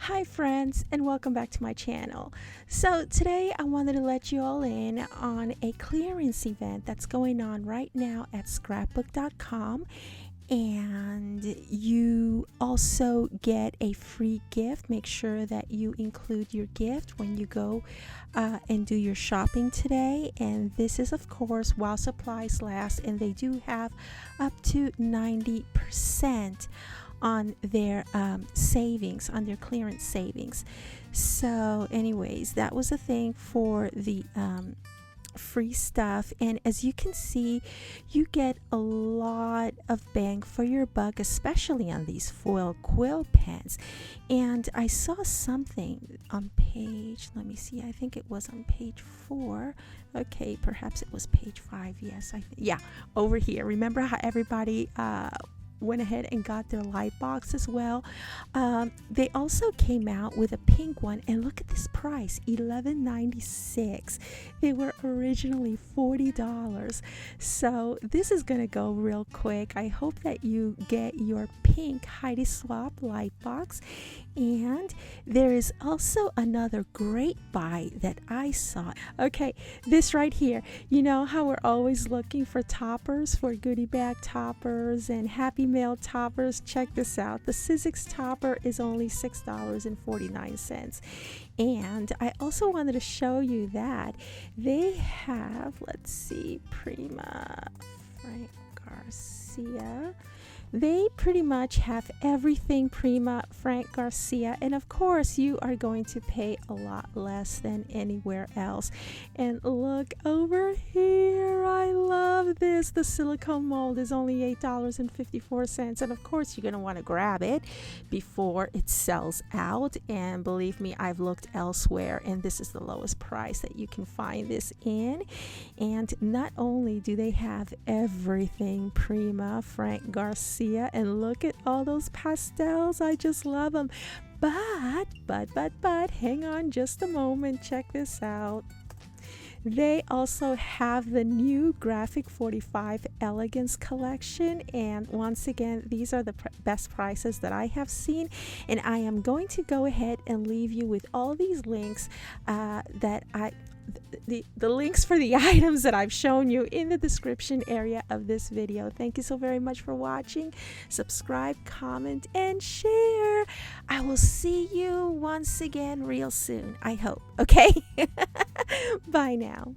Hi friends, and welcome back to my channel. So today I wanted to let you all in on a clearance event that's going on right now at scrapbook.com, and you also get a free gift. Make sure that you include your gift when you go and do your shopping today. And this is of course while supplies last, and they do have up to 90% on their savings, on their clearance savings. So anyways, that was a thing for the free stuff, and as you can see, you get a lot of bang for your buck, especially on these foil quill pens. And I saw something on page, let me see, I think it was on page 4. Okay, perhaps it was page 5. Yes, yeah, over here. Remember how everybody went ahead and got their light box as well? They also came out with a pink one, and look at this price, $11.96. They were originally $40. So this is gonna go real quick. I hope that you get your pink Heidi Swap light box. And there is also another great buy that I saw. Okay, this right here. You know how we're always looking for toppers, for goodie bag toppers and Happy Mail toppers? Check this out. The Sizzix topper is only $6.49. And I also wanted to show you that they have, let's see, Prima, Frank Garcia. They pretty much have everything Prima, Frank Garcia, and of course you are going to pay a lot less than anywhere else. And look over here, I love this. The silicone mold is only $8.54, and of course you're going to want to grab it before it sells out. And believe me, I've looked elsewhere, and this is the lowest price that you can find this in. And not only do they have everything Prima, Frank Garcia, and look at all those pastels, I just love them. But hang on just a moment, check this out. They also have the new Graphic 45 Elegance collection, and once again, these are the best prices that I have seen. And I am going to go ahead and leave you with all these links the links for the items that I've shown you in the description area of this video. Thank you so very much for watching. Subscribe, comment, and share. I will see you once again real soon, I hope. Okay? Bye now.